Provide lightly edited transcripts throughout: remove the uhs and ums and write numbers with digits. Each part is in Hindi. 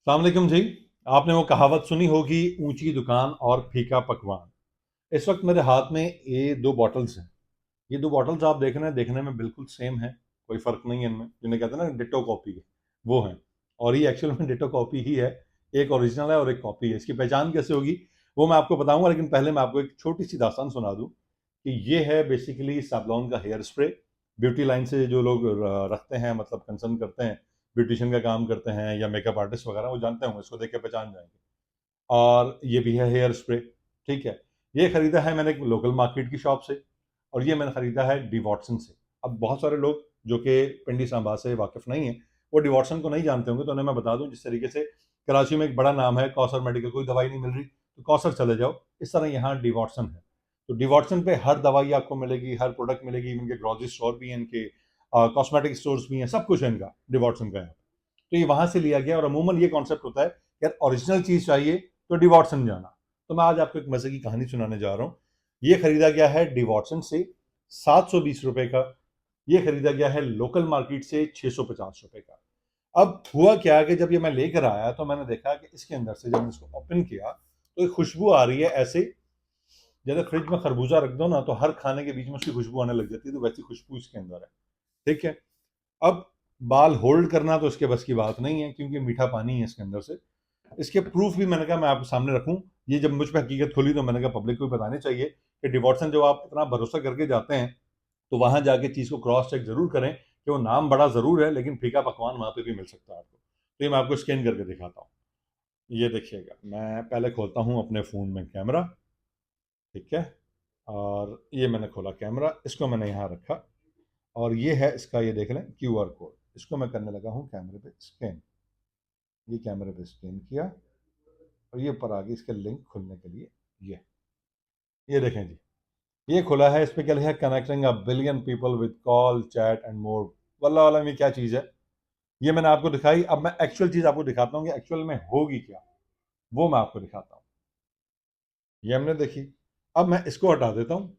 अस्सलाम वालेकुम जी। आपने वो कहावत सुनी होगी, ऊंची दुकान और फीका पकवान। इस वक्त मेरे हाथ में ये दो बॉटल्स हैं। ये दो बॉटल्स आप देख रहे हैं, देखने में बिल्कुल सेम है, कोई फ़र्क नहीं है इनमें। जिन्हें कहते हैं ना डिट्टो कॉपी है, वो हैं। और ये एक्चुअल में डिट्टो कॉपी ही है। एक ओरिजिनल है और एक कॉपी है। इसकी पहचान कैसे होगी वो मैं आपको बताऊंगा, लेकिन पहले मैं आपको एक छोटी सी दास्तान सुना दूं कि ये है बेसिकली सैवलॉन का हेयर स्प्रे। ब्यूटी लाइन से जो लोग रखते हैं, मतलब कंसर्न करते हैं, ब्यूटिशियन का काम करते हैं या मेकअप आर्टिस्ट वगैरह, वो जानते होंगे, इसको देख के पहचान जाएंगे। और ये भी है हेयर स्प्रे। ठीक है। ये खरीदा है मैंने एक लोकल मार्केट की शॉप से, और ये मैंने खरीदा है डी वॉटसन से। अब बहुत सारे लोग जो कि पिंडी सांबा से वाकिफ नहीं है, वो डी वॉटसन को नहीं जानते होंगे, तो उन्हें मैं बता दूं, जिस तरीके से कराची में एक बड़ा नाम है कौसर मेडिकल, कोई दवाई नहीं मिल रही तो कौसर चले जाओ, इस तरह यहाँ डी वॉटसन है। तो डी वॉटसन पे हर दवाई आपको मिलेगी, हर प्रोडक्ट मिलेगी। इनके ग्रोसरी स्टोर भी हैं, इनके कॉस्मेटिक स्टोर्स भी हैं, सब कुछ है इनका डी वॉटसन का यहाँ। तो ये वहां से लिया गया, और अमूमन ये कॉन्सेप्ट होता है कि यार ओरिजिनल चीज चाहिए तो डिवॉटसन जाना। तो मैं आज आपको एक मजे की कहानी सुनाने जा रहा हूँ। ये खरीदा गया है डिवॉटसन से 720 रुपए का। ये खरीदा गया है लोकल मार्केट से 650 रुपए का। अब हुआ क्या कि जब ये मैं लेकर आया तो मैंने देखा कि इसके अंदर से जब मैंने इसको ओपन किया तो एक खुशबू आ रही है ऐसे, जैसे फ्रिज में खरबूजा रख दो ना तो हर खाने के बीच में उसकी खुशबू आने लग जाती है, तो वैसी खुशबू इसके अंदर है। ठीक है। अब बाल होल्ड करना तो इसके बस की बात नहीं है, क्योंकि मीठा पानी है इसके अंदर से। इसके प्रूफ भी मैंने कहा मैं आपके सामने रखूं। ये जब मुझ पर हकीकत खुली तो मैंने कहा पब्लिक को भी बताने चाहिए कि डिवॉर्सन जब आप इतना भरोसा करके जाते हैं तो वहां जाके चीज को क्रॉस चेक जरूर करें कि वो नाम बड़ा जरूर है लेकिन फीका पकवान वहां पे भी मिल सकता है आपको। तो ये मैं आपको स्कैन करके दिखाता हूँ। ये देखिएगा, मैं पहले खोलता हूँ अपने फ़ोन में कैमरा। ठीक है। और ये मैंने खोला कैमरा, इसको मैंने यहाँ रखा, और ये है इसका, ये देख लें क्यूआर कोड। इसको मैं करने लगा हूँ कैमरे पे स्कैन। ये कैमरे पे स्कैन किया, और ये ऊपर आ गई इसके लिंक खुलने के लिए। ये देखें जी, ये खुला है। इस पे क्या लिखा है, connecting a billion people with call chat and more. वल्लाह वाला में क्या चीज़ है, ये मैंने आपको दिखाई। अब मैं एक्चुअल चीज़ आपको दिखाता हूँ कि एक्चुअल में होगी क्या, वो मैं आपको दिखाता हूँ। ये हमने देखी। अब मैं इसको हटा देता हूँ।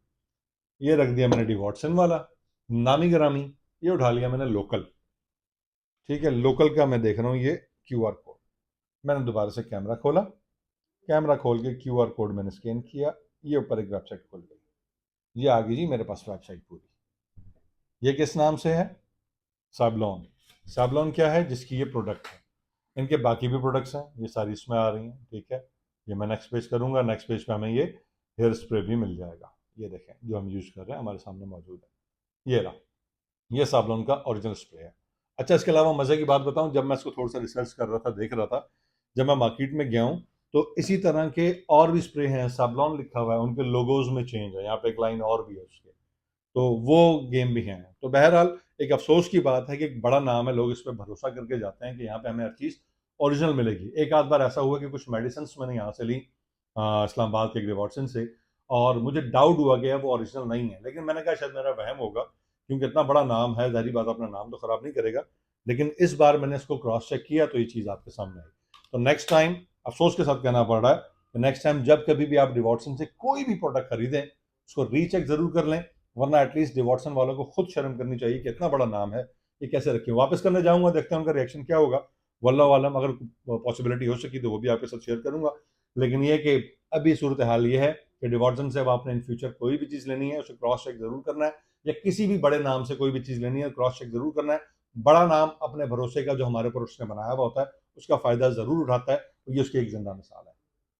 ये रख दिया मैंने डी वॉटसन वाला, नामी गिरामी। ये उठा लिया मैंने लोकल। ठीक है, लोकल का मैं देख रहा हूँ ये क्यूआर कोड। मैंने दोबारा से कैमरा खोला, कैमरा खोल के क्यूआर कोड मैंने स्कैन किया। ये ऊपर एक वेबसाइट खुल गई। ये आ गई जी मेरे पास वेबसाइट पूरी। ये किस नाम से है, साबलॉन। साबलॉन क्या है, जिसकी ये प्रोडक्ट है। इनके बाकी भी प्रोडक्ट्स हैं, ये सारी इसमें आ रही हैं। ठीक है। ये मैं नेक्स्ट पेज करूंगा, नेक्स्ट पेज पे हमें ये हेयर स्प्रे भी मिल जाएगा। ये देखें जो हम यूज़ कर रहे हैं हमारे सामने मौजूद है। ये रहा, ये साबलॉन का ओरिजिनल स्प्रे है। अच्छा, इसके अलावा मज़े की बात बताऊं, जब मैं इसको थोड़ा सा रिसर्च कर रहा था, देख रहा था, जब मैं मार्केट में गया हूं तो इसी तरह के और भी स्प्रे हैं, साबलॉन लिखा हुआ है, उनके लोगोज में चेंज है, यहाँ पे एक लाइन और भी है उसके। तो वो गेम भी हैं। तो बहरहाल एक अफसोस की बात है कि एक बड़ा नाम है, लोग इस पर भरोसा करके जाते हैं कि यहाँ पे हमें हर चीज़ ओरिजिनल मिलेगी। एक आध बार ऐसा हुआ कि कुछ मेडिसिन मैंने यहाँ से ली, इस्लामाबाद के ग्रेवॉटसन से, और मुझे डाउट हुआ कि वो ओरिजिनल नहीं है, लेकिन मैंने कहा शायद मेरा वहम होगा, क्योंकि इतना बड़ा नाम है, जाहिर बात अपना नाम तो खराब नहीं करेगा। लेकिन इस बार मैंने इसको क्रॉस चेक किया तो ये चीज़ आपके सामने आई। तो नेक्स्ट टाइम, अफसोस के साथ कहना पड़ रहा है, नेक्स्ट टाइम जब कभी भी आप डिवॉटसन से कोई भी प्रोडक्ट खरीदें, उसको रीचेक जरूर कर लें, वरना एटलीस्ट डिवॉटसन वालों को खुद शर्म करनी चाहिए कि इतना बड़ा नाम है, ये कैसे रखे। वापस करने जाऊंगा, देखते हैं उनका रिएक्शन क्या होगा। वल्लाह आलम, अगर पॉसिबिलिटी हो सकी तो वो भी आपके साथ शेयर करूंगा। लेकिन ये कि अभी सूरत हाल ये है कि डिवॉटसन से अब आपने इन फ्यूचर कोई भी चीज़ लेनी है उसे क्रॉस चेक जरूर करना है, या किसी भी बड़े नाम से कोई भी चीज़ लेनी है क्रॉस चेक जरूर करना है। बड़ा नाम अपने भरोसे का जो हमारे ऊपर उसने बनाया हुआ होता है उसका फायदा जरूर उठाता है, तो ये उसकी एक जिंदा मिसाल है।